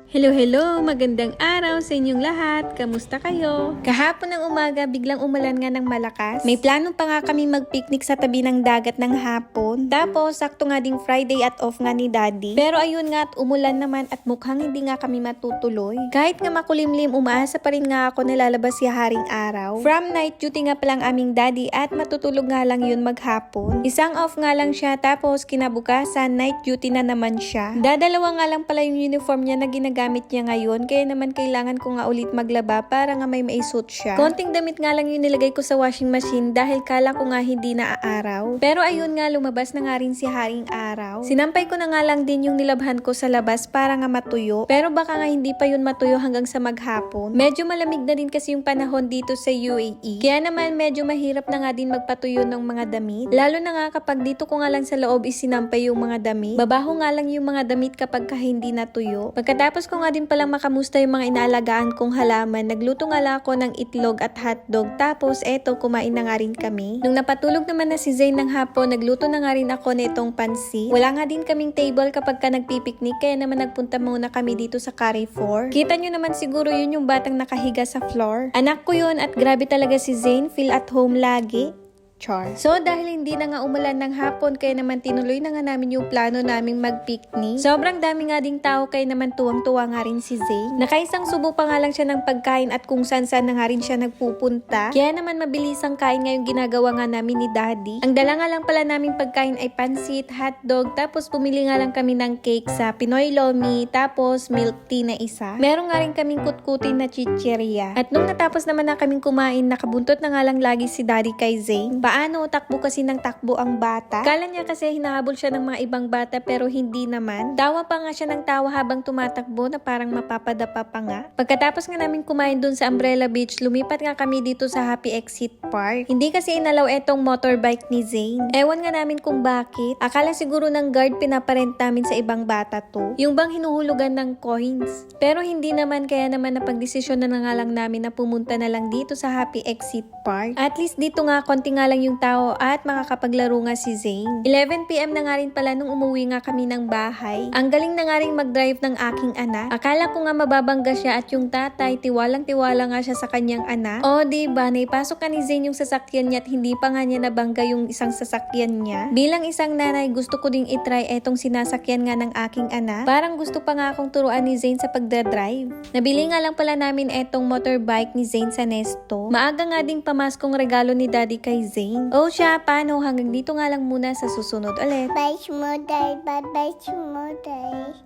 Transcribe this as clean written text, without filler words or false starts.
Hello, hello! Magandang araw sa inyong lahat. Kamusta kayo? Kahapon ng umaga, biglang umulan nga ng malakas. May plano pa nga kami mag-picnic sa tabi ng dagat ng hapon. Tapos, sakto nga ding Friday at off nga ni Daddy. Pero ayun nga at umulan naman at mukhang hindi nga kami matutuloy. Kahit nga makulimlim, umaasa pa rin nga ako na lalabas si Haring Araw. From night duty nga palang aming Daddy at matutulog nga lang yun maghapon. Isang off nga lang siya tapos kinabukasan, night duty na naman siya. Dadalawa nga lang pala yung uniform niya na ginagamit niya ngayon, kaya naman kailangan ko nga ulit maglaba para nga may maisuot siya. Konting damit nga lang yung nilagay ko sa washing machine dahil kala ko nga hindi naaaraw. Pero ayun nga, lumabas na nga rin si Haring Araw. Sinampay ko na nga lang din yung nilabhan ko sa labas para nga matuyo. Pero baka nga hindi pa yun matuyo hanggang sa maghapon. Medyo malamig na din kasi yung panahon dito sa UAE. Kaya naman medyo mahirap na nga din magpatuyo ng mga damit. Lalo na nga kapag dito ko nga lang sa loob isinampay yung mga damit. Babaho nga lang yung mga damit kapag hindi natuyo. Pagkatapos ko nga din palang makamusta yung mga inaalagaan kong halaman. Nagluto nga lang ako ng itlog at hotdog. Tapos eto, kumain na nga rin kami. Nung napatulog naman na si Zayn ng hapon, nagluto na nga rin ako nitong pansi. Wala nga din kaming table kapag ka nagpipiknik, kaya naman nagpunta muna kami dito sa Carrefour. Kita nyo naman siguro yun yung batang nakahiga sa floor. Anak ko yun at grabe talaga si Zayn, feel at home lagi. Char. So, dahil hindi na nga umulan ng hapon, kaya naman tinuloy na nga namin yung plano naming mag-picnic. Sobrang dami nga ding tao, kaya naman tuwang-tuwa nga rin si Zayn. Nakaisang subo pa nga lang siya ng pagkain at kung saan-saan na nga rin siya nagpupunta. Kaya naman mabilisang kain nga yung ginagawa nga namin ni Daddy. Ang dala nga lang pala naming pagkain ay pansit, hotdog, tapos pumili nga lang kami ng cake sa Pinoy Lomi, tapos milk tea na isa. Meron nga rin kaming kutkutin na chicheria. At nung natapos naman na kaming kumain, nakabuntot na nga lang lagi si Daddy kay Zayn. Paano takbo kasi ng takbo ang bata? Kala niya kasi hinahabol siya ng mga ibang bata pero hindi naman. Tawa pa nga siya ng tawa habang tumatakbo na parang mapapadapa pa nga. Pagkatapos nga namin kumain dun sa Umbrella Beach, lumipat nga kami dito sa Happy Exit Park. Hindi kasi inalaw etong motorbike ni Zayn. Ewan nga namin kung bakit. Akala siguro ng guard pinaparent namin sa ibang bata to. Yung bang hinuhulugan ng coins. Pero hindi naman, kaya naman napagdesisyon na nga lang namin na pumunta na lang dito sa Happy Exit Park. At least dito nga konti nga lang yung tao at makakapaglaro nga si Zayn. 11 PM na nga rin pala nung umuwi nga kami ng bahay. Ang galing na nga rin mag-drive ng aking anak. Akala ko nga mababangga siya at yung tatay, tiwalang-tiwala nga siya sa kanyang anak. O diba, naipasok ka ni Zayn yung sasakyan niya at hindi pa nga niya nabangga yung isang sasakyan niya. Bilang isang nanay, gusto ko ding itry etong sinasakyan nga ng aking anak. Parang gusto pa nga akong turuan ni Zayn sa pagdadrive. Nabili nga lang pala namin etong motorbike ni Zayn sa Nesto. Maaga nga ding pamaskong regalo ni Daddy kay Zayn. O siya, paano? Hanggang dito nga lang muna, sa susunod ulit. Bye, Smoother. Bye-bye, Smoother.